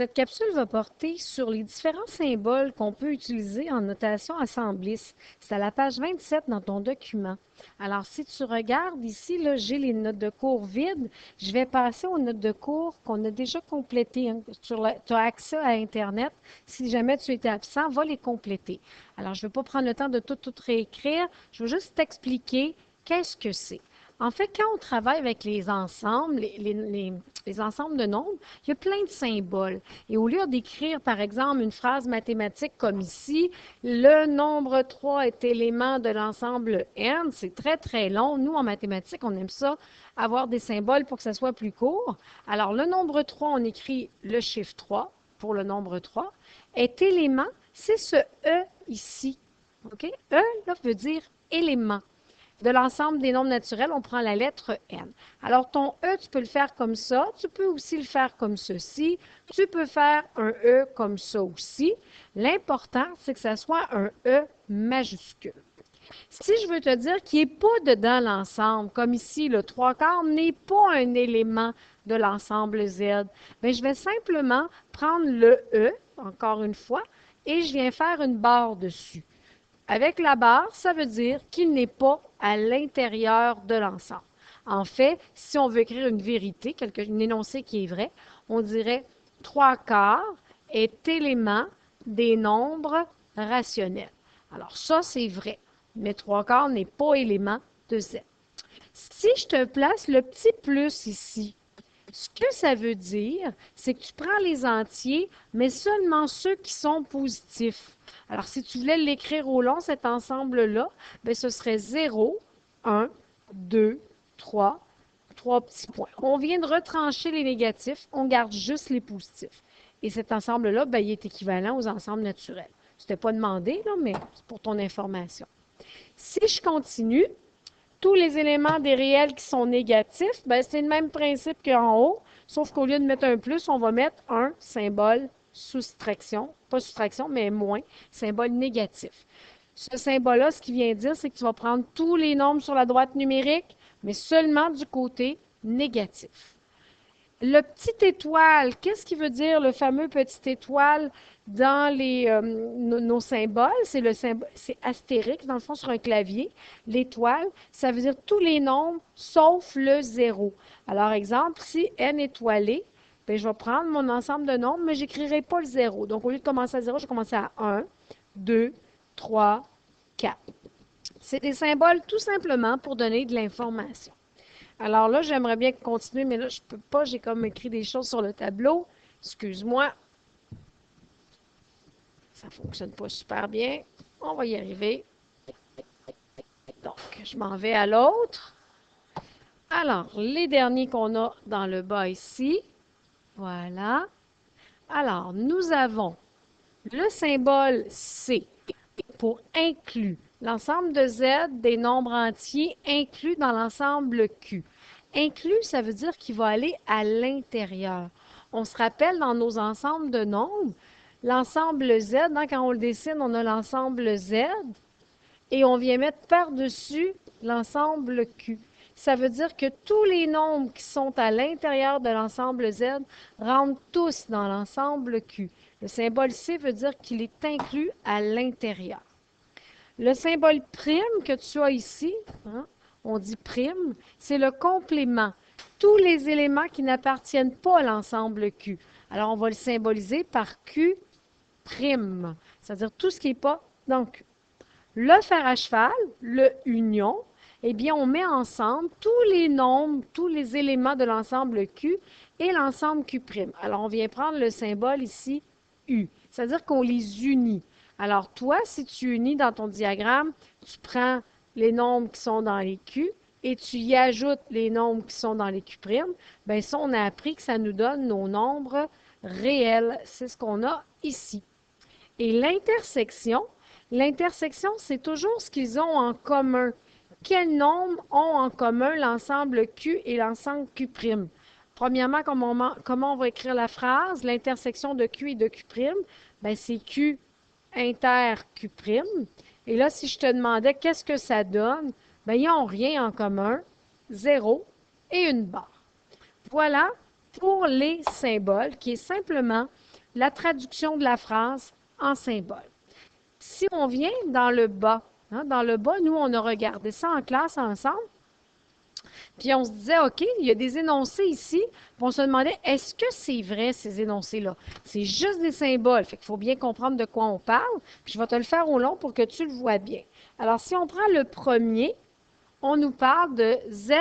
Cette capsule va porter sur les différents symboles qu'on peut utiliser en notation assembliste. C'est à la page 27 dans ton document. Alors, si tu regardes ici, là, j'ai les notes de cours vides. Je vais passer aux notes de cours qu'on a déjà complétées. Hein. Tu as accès à Internet. Si jamais tu étais absent, va les compléter. Alors, je ne vais pas prendre le temps de tout réécrire. Je vais juste t'expliquer qu'est-ce que c'est. En fait, quand on travaille avec les ensembles, les ensembles de nombres, il y a plein de symboles. Et au lieu d'écrire, par exemple, une phrase mathématique comme ici, le nombre 3 est élément de l'ensemble n, c'est très long. Nous, en mathématiques, on aime ça, avoir des symboles pour que ça soit plus court. Alors, le nombre 3, on écrit le chiffre 3 pour le nombre 3, est élément, c'est ce E ici. OK? E, là, veut dire élément. De l'ensemble des nombres naturels, on prend la lettre N. Alors, ton E, tu peux le faire comme ça. Tu peux aussi le faire comme ceci. Tu peux faire un E comme ça aussi. L'important, c'est que ça soit un E majuscule. Si je veux te dire qu'il n'est pas dedans l'ensemble, comme ici, le 3/4 n'est pas un élément de l'ensemble Z, bien, je vais simplement prendre le E, encore une fois, et je viens faire une barre dessus. Avec la barre, ça veut dire qu'il n'est pas à l'intérieur de l'ensemble. En fait, si on veut écrire une vérité, un énoncé qui est vrai, on dirait 3/4 est élément des nombres rationnels. Alors ça, c'est vrai, mais 3/4 n'est pas élément de Z. Si je te place le petit plus ici, ce que ça veut dire, c'est que tu prends les entiers, mais seulement ceux qui sont positifs. Alors, si tu voulais l'écrire au long, cet ensemble-là, bien, ce serait 0, 1, 2, 3, 3 petits points. On vient de retrancher les négatifs, on garde juste les positifs. Et cet ensemble-là, bien, il est équivalent aux ensembles naturels. Ce n'était pas demandé, là, mais c'est pour ton information. Si je continue, tous les éléments des réels qui sont négatifs, bien, c'est le même principe qu'en haut, sauf qu'au lieu de mettre un plus, on va mettre un symbole soustraction, pas soustraction, mais moins, symbole négatif. Ce symbole-là, ce qu'il vient dire, c'est que tu vas prendre tous les nombres sur la droite numérique, mais seulement du côté négatif. Le petit étoile, qu'est-ce qui veut dire le fameux petit étoile dans nos symboles? C'est astérix, dans le fond, sur un clavier. L'étoile, ça veut dire tous les nombres sauf le 0. Alors, exemple, si n étoilé, bien, je vais prendre mon ensemble de nombres, mais je n'écrirai pas le 0. Donc, au lieu de commencer à 0, je vais commencer à 1, 2, 3, 4. C'est des symboles tout simplement pour donner de l'information. Alors là, j'aimerais bien continuer, mais là, je ne peux pas. J'ai comme écrit des choses sur le tableau. Excuse-moi. Ça ne fonctionne pas super bien. On va y arriver. Donc, je m'en vais à l'autre. Alors, les derniers qu'on a dans le bas ici. Voilà. Alors, nous avons le symbole C pour inclus. L'ensemble de Z des nombres entiers inclus dans l'ensemble Q. Inclus, ça veut dire qu'il va aller à l'intérieur. On se rappelle dans nos ensembles de nombres, l'ensemble Z, hein, quand on le dessine, on a l'ensemble Z et on vient mettre par-dessus l'ensemble Q. Ça veut dire que tous les nombres qui sont à l'intérieur de l'ensemble Z rentrent tous dans l'ensemble Q. Le symbole C veut dire qu'il est inclus à l'intérieur. Le symbole prime que tu as ici, hein, on dit prime, c'est le complément. Tous les éléments qui n'appartiennent pas à l'ensemble Q. Alors, on va le symboliser par Q prime, c'est-à-dire tout ce qui n'est pas dans Q. Le fer à cheval, le union, eh bien, on met ensemble tous les nombres, tous les éléments de l'ensemble Q et l'ensemble Q'. Alors, on vient prendre le symbole ici, U, c'est-à-dire qu'on les unit. Alors, toi, si tu unis dans ton diagramme, tu prends les nombres qui sont dans les Q et tu y ajoutes les nombres qui sont dans les Q'. Bien, ça, on a appris que ça nous donne nos nombres réels. C'est ce qu'on a ici. Et l'intersection, c'est toujours ce qu'ils ont en commun. Quels nombres ont en commun l'ensemble Q et l'ensemble Q'? Premièrement, comment on va écrire la phrase? L'intersection de Q et de Q', bien, c'est Q inter Q'. Et là, si je te demandais qu'est-ce que ça donne, bien, ils n'ont rien en commun, 0 et une barre. Voilà pour les symboles, qui est simplement la traduction de la phrase en symbole. Si on vient dans le bas, dans le bas, nous, on a regardé ça en classe ensemble, puis on se disait, OK, il y a des énoncés ici, puis on se demandait, est-ce que c'est vrai, ces énoncés-là? C'est juste des symboles, fait qu'il faut bien comprendre de quoi on parle, puis je vais te le faire au long pour que tu le vois bien. Alors, si on prend le premier, on nous parle de Z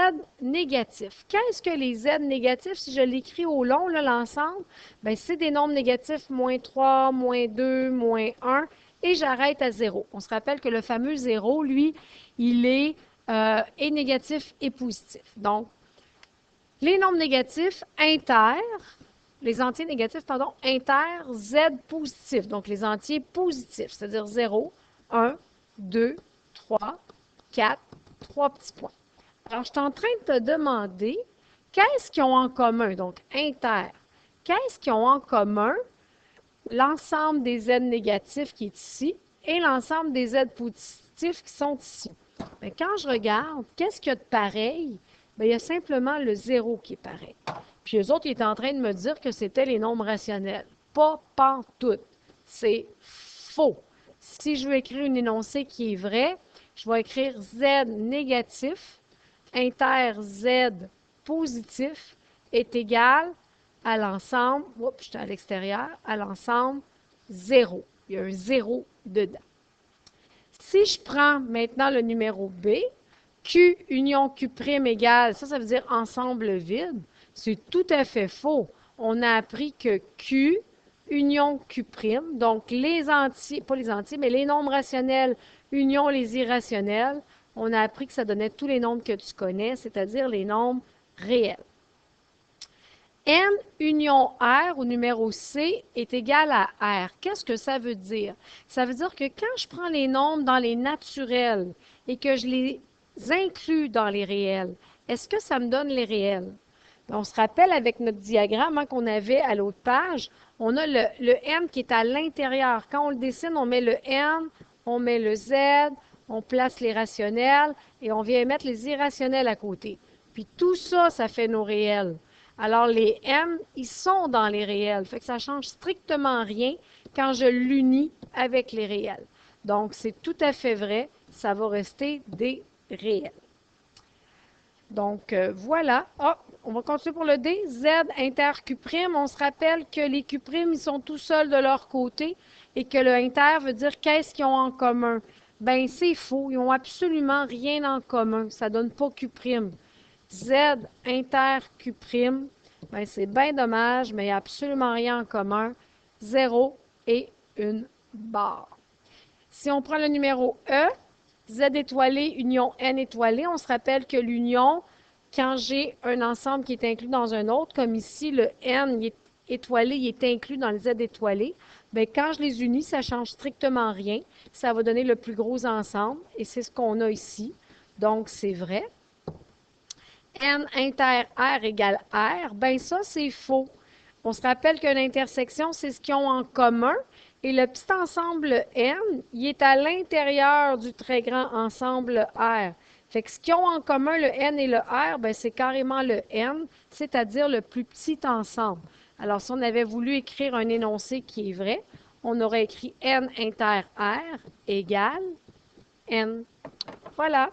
négatif. Qu'est-ce que les Z négatifs? Si je l'écris au long, l'ensemble, bien, c'est des nombres négatifs, moins 3, moins 2, moins 1, et j'arrête à 0. On se rappelle que le fameux 0, lui, il est et négatif et positif. Donc, les nombres négatifs les entiers négatifs, pardon, inter Z positif. Donc, les entiers positifs, c'est-à-dire 0, 1, 2, 3, 4, 3 petits points. Alors, je suis en train de te demander qu'est-ce qu'ils ont en commun, donc inter. Qu'est-ce qu'ils ont en commun l'ensemble des Z négatifs qui est ici et l'ensemble des Z positifs qui sont ici? Bien, quand je regarde, qu'est-ce qu'il y a de pareil? Bien, il y a simplement le 0 qui est pareil. Puis eux autres, ils étaient en train de me dire que c'était les nombres rationnels. Pas pantoute. C'est faux. Si je veux écrire une énoncé qui est vrai, je vais écrire Z négatif, inter Z positif est égal à l'ensemble, oups, j'étais à l'extérieur, à l'ensemble 0. Il y a un 0 dedans. Si je prends maintenant le numéro B, Q union Q' égale, ça veut dire ensemble vide. C'est tout à fait faux. On a appris que Q union Q', donc les entiers, pas les entiers, mais les nombres rationnels union les irrationnels, on a appris que ça donnait tous les nombres que tu connais, c'est-à-dire les nombres réels. N union R au numéro C est égal à R. Qu'est-ce que ça veut dire? Ça veut dire que quand je prends les nombres dans les naturels et que je les inclus dans les réels, est-ce que ça me donne les réels? On se rappelle avec notre diagramme qu'on avait à l'autre page, on a le N qui est à l'intérieur. Quand on le dessine, on met le N, on met le Z, on place les rationnels et on vient mettre les irrationnels à côté. Puis tout ça, ça fait nos réels. Alors, les M, ils sont dans les réels. Fait que ça ne change strictement rien quand je l'unis avec les réels. Donc, c'est tout à fait vrai. Ça va rester des réels. Donc, voilà. Ah, on va continuer pour le D. Z inter Q'. On se rappelle que les Q', ils sont tout seuls de leur côté et que le inter veut dire qu'est-ce qu'ils ont en commun. Bien, c'est faux. Ils n'ont absolument rien en commun. Ça ne donne pas Q'. Z inter Q', bien, c'est bien dommage, mais il n'y a absolument rien en commun. 0 et une barre. Si on prend le numéro E, Z étoilé, union N étoilé, on se rappelle que l'union, quand j'ai un ensemble qui est inclus dans un autre, comme ici, le N il est étoilé, il est inclus dans le Z étoilé, bien, quand je les unis, ça ne change strictement rien. Ça va donner le plus gros ensemble, et c'est ce qu'on a ici. Donc, c'est vrai. N inter R égale R, bien ça, c'est faux. On se rappelle que l'intersection, c'est ce qu'ils ont en commun. Et le petit ensemble N, il est à l'intérieur du très grand ensemble R. Fait que ce qu'ils ont en commun, le N et le R, bien, c'est carrément le N, c'est-à-dire le plus petit ensemble. Alors, si on avait voulu écrire un énoncé qui est vrai, on aurait écrit N inter R égale N. Voilà.